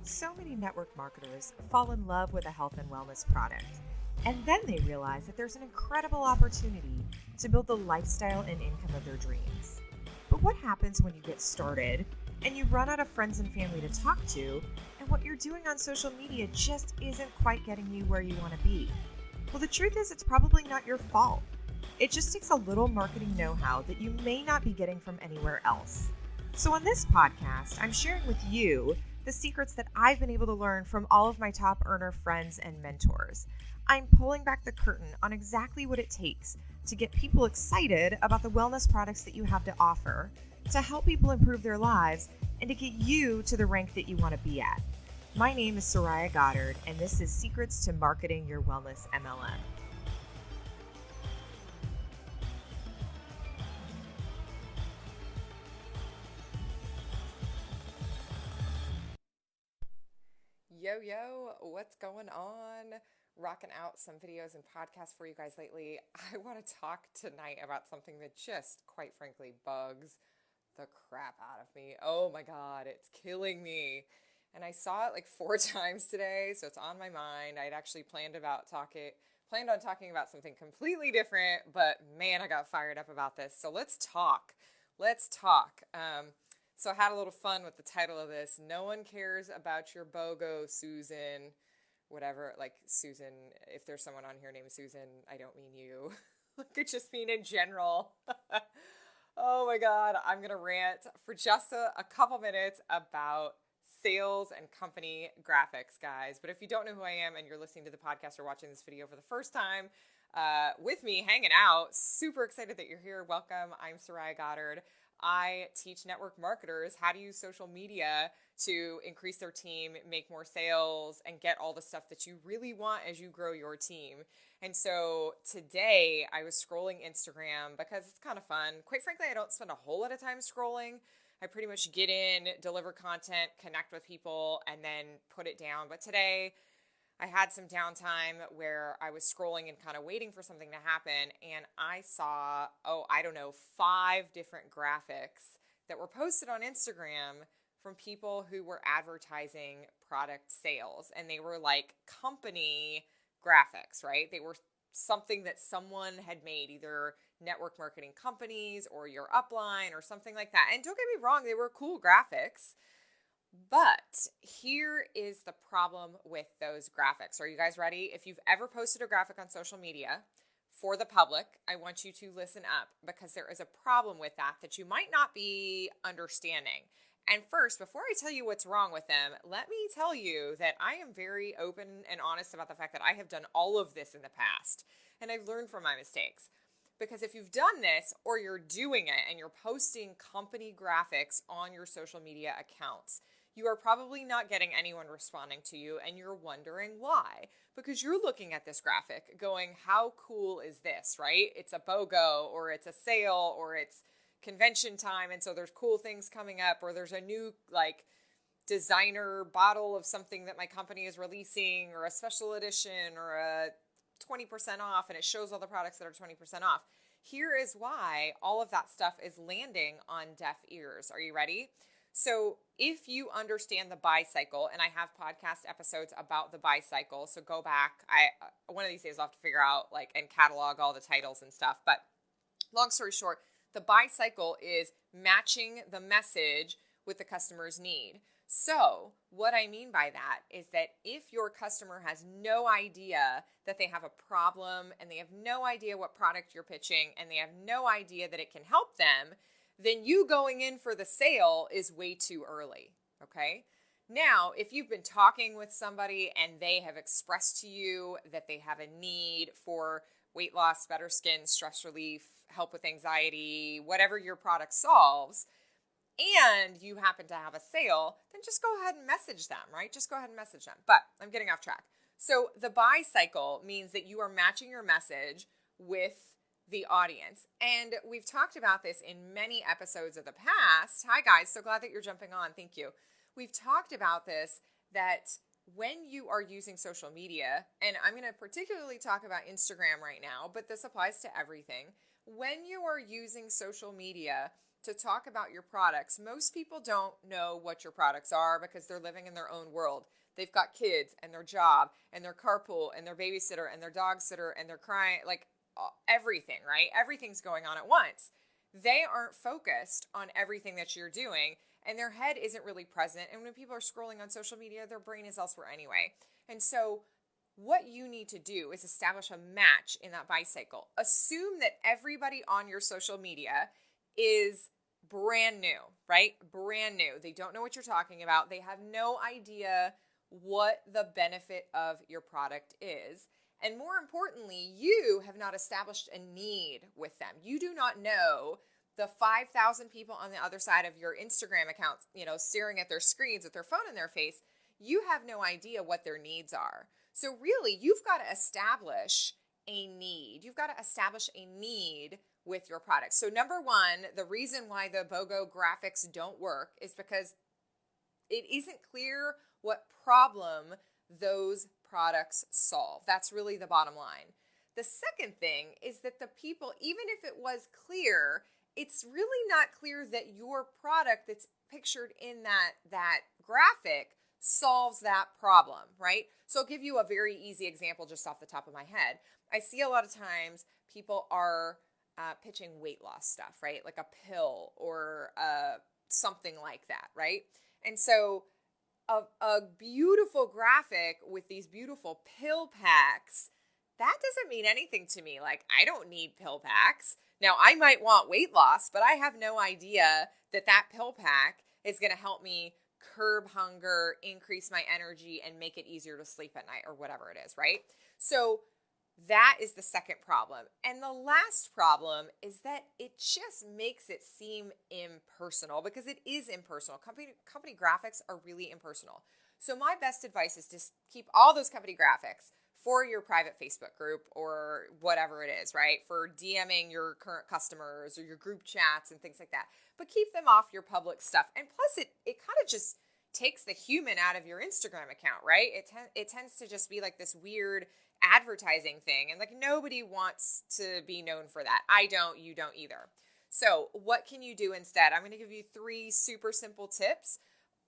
So many network marketers fall in love with a health and wellness product, and then they realize that there's an incredible opportunity to build the lifestyle and income of their dreams. But what happens when you get started and you run out of friends and family to talk to, and what you're doing on social media just isn't quite getting you where you want to be? Well, the truth is it's probably not your fault. It just takes a little marketing know-how that you may not be getting from anywhere else. So on this podcast, I'm sharing with you the secrets that I've been able to learn from all of my top earner friends and mentors. I'm pulling back the curtain on exactly what it takes to get people excited about the wellness products that you have to offer, to help people improve their lives, and to get you to the rank that you want to be at. My name is Soraya Goddard, and this is Secrets to Marketing Your Wellness MLM. Yo, what's going on? Rocking out some videos and podcasts for you guys lately. I want to talk tonight about something that just, quite frankly, bugs the crap out of me. Oh my God, it's killing me. And I saw it like 4 times today, so it's on my mind. I'd actually planned on talking about something completely different, but man, I got fired up about this. So let's talk. So I had a little fun with the title of this. No one cares about your BOGO, Susan, whatever. Like Susan, if there's someone on here named Susan, I don't mean you. I could just mean in general. Oh my God, I'm going to rant for just a couple minutes about sales and company graphics, guys. But if you don't know who I am and you're listening to the podcast or watching this video for the first time with me hanging out, super excited that you're here. Welcome. I'm Soraya Goddard. I teach network marketers how to use social media to increase their team, make more sales, and get all the stuff that you really want as you grow your team. And so today I was scrolling Instagram because it's kind of fun. Quite frankly, I don't spend a whole lot of time scrolling. I pretty much get in, deliver content, connect with people, and then put it down. But today I had some downtime where I was scrolling and kind of waiting for something to happen, and I saw, 5 different graphics that were posted on Instagram from people who were advertising product sales, and they were like company graphics, right? They were something that someone had made, either network marketing companies or your upline or something like that. And don't get me wrong, they were cool graphics. But here is the problem with those graphics. Are you guys ready? If you've ever posted a graphic on social media for the public, I want you to listen up because there is a problem with that you might not be understanding. And first, before I tell you what's wrong with them, let me tell you that I am very open and honest about the fact that I have done all of this in the past, and I've learned from my mistakes. Because if you've done this or you're doing it and you're posting company graphics on your social media accounts, you are probably not getting anyone responding to you, and you're wondering why. Because you're looking at this graphic going, how cool is this, right? It's a BOGO, or it's a sale, or it's convention time, and so there's cool things coming up, or there's a new designer bottle of something that my company is releasing, or a special edition, or a 20% off, and it shows all the products that are 20% off. Here is why all of that stuff is landing on deaf ears. Are you ready? So if you understand the buy cycle, and I have podcast episodes about the buy cycle, so go back. One of these days I'll have to figure out and catalog all the titles and stuff. But long story short, the buy cycle is matching the message with the customer's need. So what I mean by that is that if your customer has no idea that they have a problem, and they have no idea what product you're pitching, and they have no idea that it can help them, then you going in for the sale is way too early, okay? Now, if you've been talking with somebody and they have expressed to you that they have a need for weight loss, better skin, stress relief, help with anxiety, whatever your product solves, and you happen to have a sale, then just go ahead and message them, right? Just go ahead and message them. But I'm getting off track. So the buy cycle means that you are matching your message with the audience. And we've talked about this in many episodes of the past. Hi guys, so glad that you're jumping on. Thank you. We've talked about this, that when you are using social media, and I'm going to particularly talk about Instagram right now, but this applies to everything. When you are using social media, to talk about your products. Most people don't know what your products are because they're living in their own world. They've got kids and their job and their carpool and their babysitter and their dog sitter and they're crying, like everything, right? Everything's going on at once. They aren't focused on everything that you're doing and their head isn't really present. And when people are scrolling on social media, their brain is elsewhere anyway. And so what you need to do is establish a match in that bicycle. Assume that everybody on your social media is brand new, right? Brand new. They don't know what you're talking about. They have no idea what the benefit of your product is. And more importantly, you have not established a need with them. You do not know the 5,000 people on the other side of your Instagram account, staring at their screens with their phone in their face. You have no idea what their needs are. So really, you've got to establish a need. You've got to establish a need with your product. So number one, the reason why the BOGO graphics don't work is because it isn't clear what problem those products solve. That's really the bottom line. The second thing is that the people, even if it was clear, it's really not clear that your product that's pictured in that graphic solves that problem, right? So I'll give you a very easy example just off the top of my head. I see a lot of times people are pitching weight loss stuff, right? Like a pill or something like that, right? And so a beautiful graphic with these beautiful pill packs, that doesn't mean anything to me. Like, I don't need pill packs. Now, I might want weight loss, but I have no idea that pill pack is going to help me curb hunger, increase my energy, and make it easier to sleep at night or whatever it is, right? So that is the second problem. And the last problem is that it just makes it seem impersonal because it is impersonal. Company graphics are really impersonal. So my best advice is to keep all those company graphics for your private Facebook group or whatever it is, right? For DMing your current customers or your group chats and things like that. But keep them off your public stuff. And plus it kind of just takes the human out of your Instagram account, right? It tends to just be like this weird advertising thing. And like nobody wants to be known for that. I don't, you don't either. So what can you do instead? I'm going to give you 3 super simple tips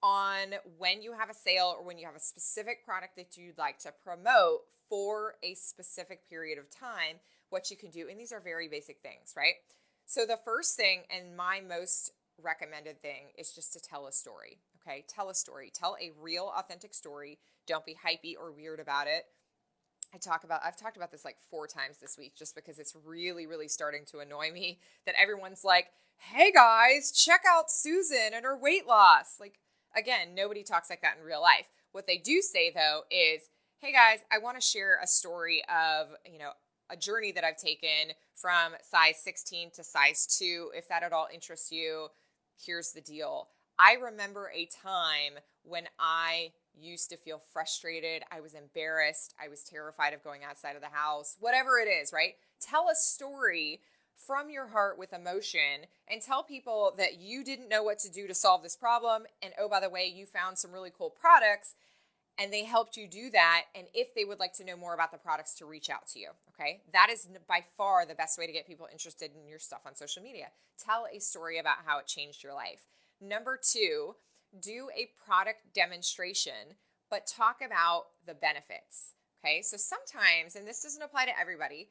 on when you have a sale or when you have a specific product that you'd like to promote for a specific period of time, what you can do. And these are very basic things, right? So the first thing and my most recommended thing is just to tell a story, okay? Tell a story. Tell a real, authentic story. Don't be hypey or weird about it. I've talked about this like 4 times this week just because it's really, really starting to annoy me that everyone's like, hey guys, check out Susan and her weight loss. Like, again, nobody talks like that in real life. What they do say though is, hey guys, I want to share a story of, a journey that I've taken from size 16 to size 2. If that at all interests you, here's the deal. I remember a time when I used to feel frustrated. I was embarrassed. I was terrified of going outside of the house, whatever it is, right? Tell a story from your heart with emotion and tell people that you didn't know what to do to solve this problem. And oh, by the way, you found some really cool products and they helped you do that. And if they would like to know more about the products, to reach out to you, okay? That is by far the best way to get people interested in your stuff on social media. Tell a story about how it changed your life. Number 2, do a product demonstration, but talk about the benefits, okay? So sometimes, and this doesn't apply to everybody,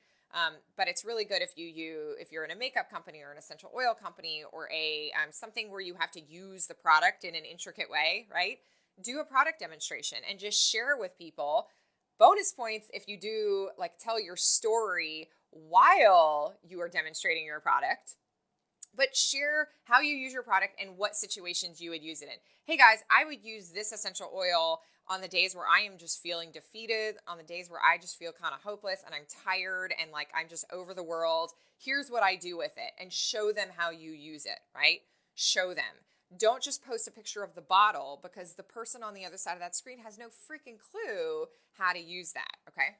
but it's really good if you're in a makeup company or an essential oil company or a something where you have to use the product in an intricate way, right? Do a product demonstration and just share with people. Bonus points if you do tell your story while you are demonstrating your product. But share how you use your product and what situations you would use it in. Hey guys, I would use this essential oil on the days where I am just feeling defeated, on the days where I just feel kind of hopeless and I'm tired and I'm just over the world. Here's what I do with it, and show them how you use it, right? Show them. Don't just post a picture of the bottle because the person on the other side of that screen has no freaking clue how to use that, okay?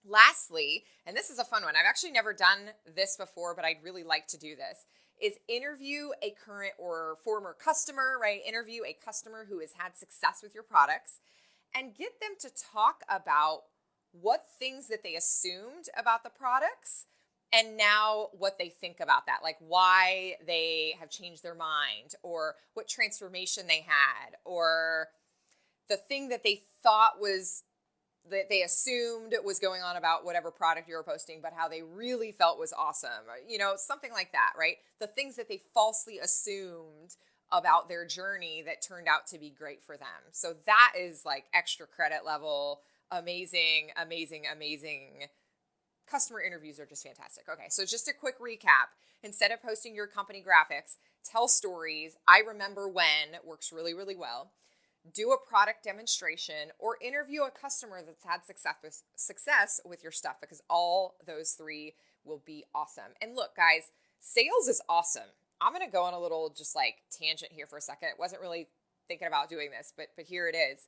Lastly, and this is a fun one. I've actually never done this before, but I'd really like to do this, is interview a current or former customer, right? Interview a customer who has had success with your products and get them to talk about what things that they assumed about the products and now what they think about that, like why they have changed their mind or what transformation they had or the thing that they thought was that they assumed was going on about whatever product you were posting, but how they really felt was awesome, or, something like that, right? The things that they falsely assumed about their journey that turned out to be great for them. So that is like extra credit level, amazing, amazing, amazing. Customer interviews are just fantastic. Okay, so just a quick recap. Instead of posting your company graphics, tell stories. I remember when works really, really well. Do a product demonstration or interview a customer that's had success with your stuff, because all those three will be awesome. And look, guys, sales is awesome. I'm going to go on a little just like tangent here for a second. I wasn't really thinking about doing this, but here it is.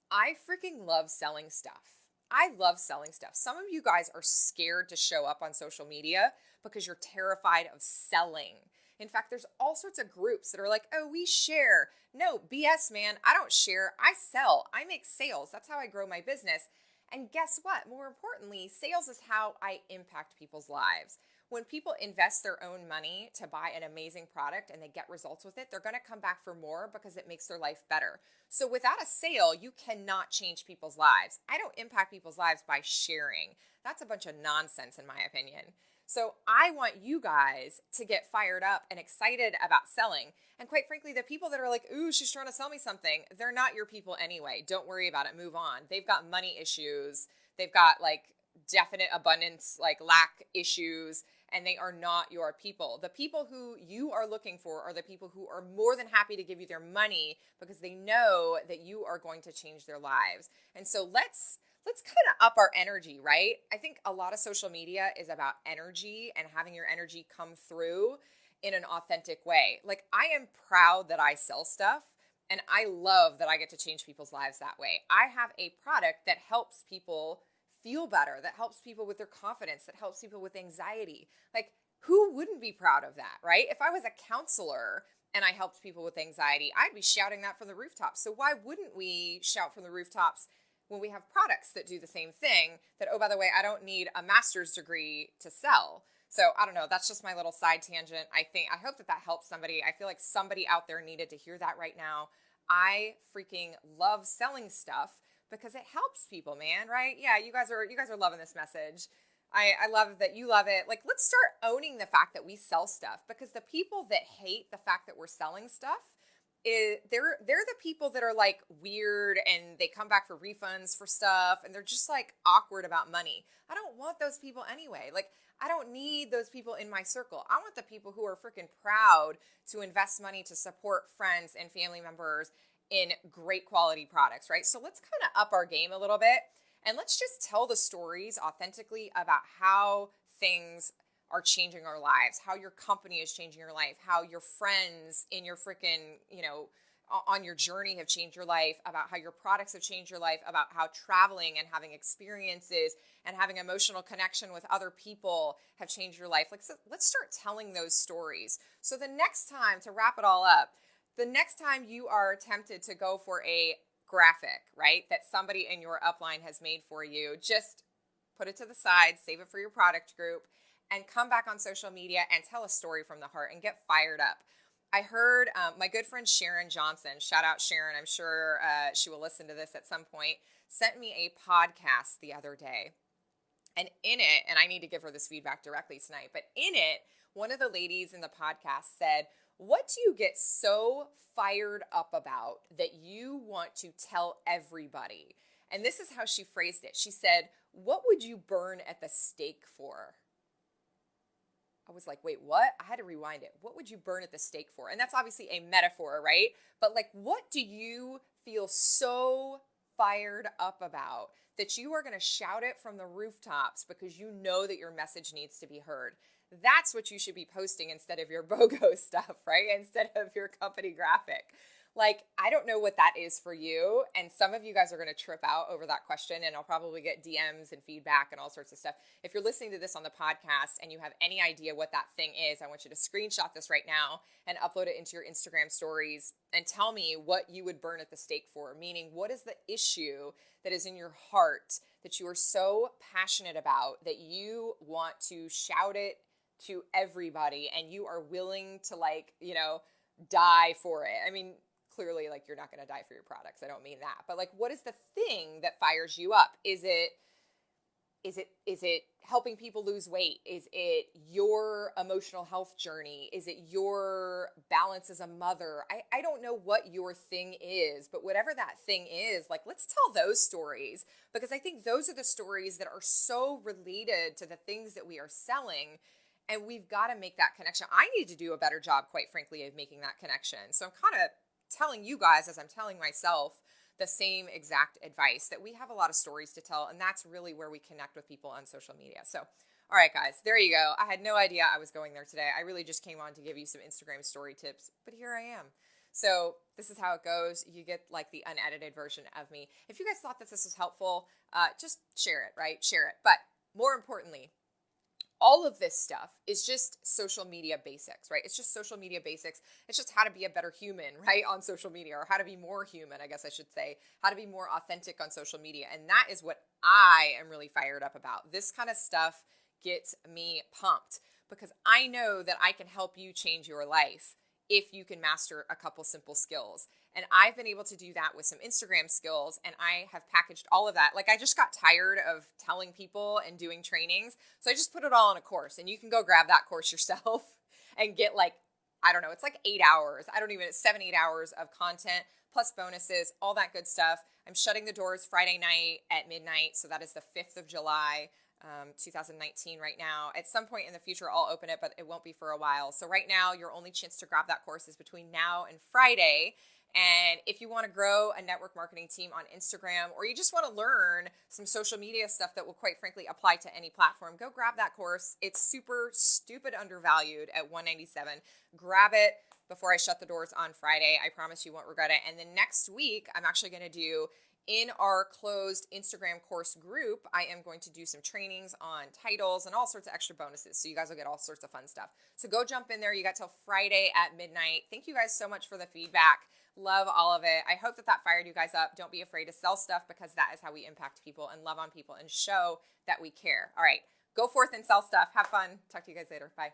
I freaking love selling stuff. I love selling stuff. Some of you guys are scared to show up on social media because you're terrified of selling. In fact, there's all sorts of groups that are like, oh, we share. No, BS, man. I don't share. I sell. I make sales. That's how I grow my business. And guess what? More importantly, sales is how I impact people's lives. When people invest their own money to buy an amazing product and they get results with it, they're going to come back for more because it makes their life better. So without a sale, you cannot change people's lives. I don't impact people's lives by sharing. That's a bunch of nonsense in my opinion. So I want you guys to get fired up and excited about selling. And quite frankly, the people that are like, ooh, she's trying to sell me something, they're not your people anyway. Don't worry about it. Move on. They've got money issues. They've got like definite abundance, like lack issues, and they are not your people. The people who you are looking for are the people who are more than happy to give you their money because they know that you are going to change their lives. And so let's kind of up our energy, right? I think a lot of social media is about energy and having your energy come through in an authentic way. Like, I am proud that I sell stuff, and I love that I get to change people's lives that way. I have a product that helps people feel better, that helps people with their confidence, that helps people with anxiety. Like, who wouldn't be proud of that, right? If I was a counselor and I helped people with anxiety, I'd be shouting that from the rooftops. So why wouldn't we shout from the rooftops when we have products that do the same thing, that, oh, by the way, I don't need a master's degree to sell. So I don't know. That's just my little side tangent. I hope that helps somebody. I feel like somebody out there needed to hear that right now. I freaking love selling stuff because it helps people, man, right? Yeah, you guys are loving this message. I love that you love it. Like, let's start owning the fact that we sell stuff, because the people that hate the fact that we're selling stuff, they're the people that are like weird and they come back for refunds for stuff and they're just like awkward about money. I don't want those people anyway. Like, I don't need those people in my circle. I want the people who are freaking proud to invest money to support friends and family members in great quality products, right? So let's kind of up our game a little bit and let's just tell the stories authentically about how things are changing our lives, how your company is changing your life, how your friends in your freaking, on your journey have changed your life, about how your products have changed your life, about how traveling and having experiences and having emotional connection with other people have changed your life. Like, so let's start telling those stories. So the next time, to wrap it all up, the next time you are tempted to go for a graphic, right, that somebody in your upline has made for you, just put it to the side, save it for your product group, and come back on social media and tell a story from the heart and get fired up. I heard my good friend Sharon Johnson, shout out Sharon, I'm sure she will listen to this at some point, sent me a podcast the other day. And in it, and I need to give her this feedback directly tonight, but in it, one of the ladies in the podcast said, what do you get so fired up about that you want to tell everybody? And this is how she phrased it. She said, what would you burn at the stake for? I was like, wait, what? I had to rewind it. What would you burn at the stake for? And that's obviously a metaphor, right? But like, what do you feel so fired up about that you are going to shout it from the rooftops because you know that your message needs to be heard? That's what you should be posting instead of your BOGO stuff, right? Instead of your company graphic. Like, I don't know what that is for you. And some of you guys are going to trip out over that question, and I'll probably get DMs and feedback and all sorts of stuff. If you're listening to this on the podcast and you have any idea what that thing is, I want you to screenshot this right now and upload it into your Instagram stories and tell me what you would burn at the stake for. Meaning, what is the issue that is in your heart that you are so passionate about that you want to shout it to everybody and you are willing to, like, you know, die for it? I mean, clearly, like, you're not going to die for your products. I don't mean that. But, like, what is the thing that fires you up? Is it helping people lose weight? Is it your emotional health journey? Is it your balance as a mother? I don't know what your thing is, but whatever that thing is, like, let's tell those stories, because I think those are the stories that are so related to the things that we are selling. And we've got to make that connection. I need to do a better job, quite frankly, of making that connection. So I'm kind of telling you guys, as I'm telling myself, the same exact advice, that we have a lot of stories to tell. And that's really where we connect with people on social media. So, all right, guys, there you go. I had no idea I was going there today. I really just came on to give you some Instagram story tips, but here I am. So this is how it goes. You get, like, the unedited version of me. If you guys thought that this was helpful, just share it, right? Share it. But more importantly, all of this stuff is just social media basics, right? It's just social media basics. It's just how to be a better human, right, on social media, or how to be more human, I guess I should say, how to be more authentic on social media. And that is what I am really fired up about. This kind of stuff gets me pumped because I know that I can help you change your life if you can master a couple simple skills. And I've been able to do that with some Instagram skills, and I have packaged all of that. Like, I just got tired of telling people and doing trainings, so I just put it all in a course, and you can go grab that course yourself and get, like, I don't know, it's like 8 hours. It's 7-8 hours of content plus bonuses, all that good stuff. I'm shutting the doors Friday night at midnight, so that is the 5th of July. 2019 right now. At some point in the future, I'll open it, but it won't be for a while. So right now, your only chance to grab that course is between now and Friday. And if you want to grow a network marketing team on Instagram, or you just want to learn some social media stuff that will, quite frankly, apply to any platform, go grab that course. It's super stupid undervalued at $197. Grab it before I shut the doors on Friday. I promise you won't regret it. And then next week, I'm actually going to do, in our closed Instagram course group, I am going to do some trainings on titles and all sorts of extra bonuses. So you guys will get all sorts of fun stuff. So go jump in there. You got till Friday at midnight. Thank you guys so much for the feedback. Love all of it. I hope that fired you guys up. Don't be afraid to sell stuff, because that is how we impact people and love on people and show that we care. All right, go forth and sell stuff. Have fun. Talk to you guys later. Bye.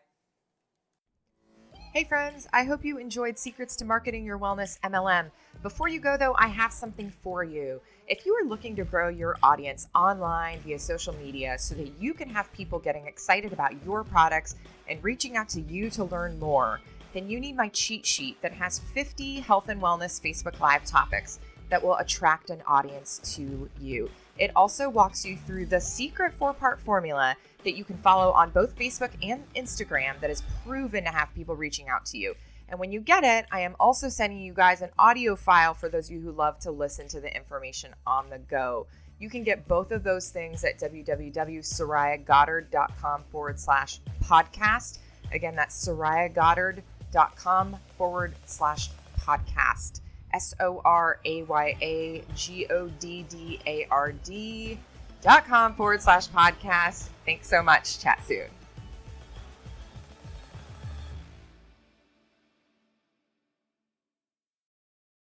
Hey friends, I hope you enjoyed Secrets to Marketing Your Wellness MLM. Before you go though, I have something for you. If you are looking to grow your audience online via social media so that you can have people getting excited about your products and reaching out to you to learn more, then you need my cheat sheet that has 50 health and wellness Facebook Live topics that will attract an audience to you. It also walks you through the secret 4-part formula that you can follow on both Facebook and Instagram that is proven to have people reaching out to you. And when you get it, I am also sending you guys an audio file for those of you who love to listen to the information on the go. You can get both of those things at www.sorayaggoddard.com/podcast. Again, that's sorayaggoddard.com/podcast. SORAYAGODDARD.com/podcast. Thanks so much. Chat soon.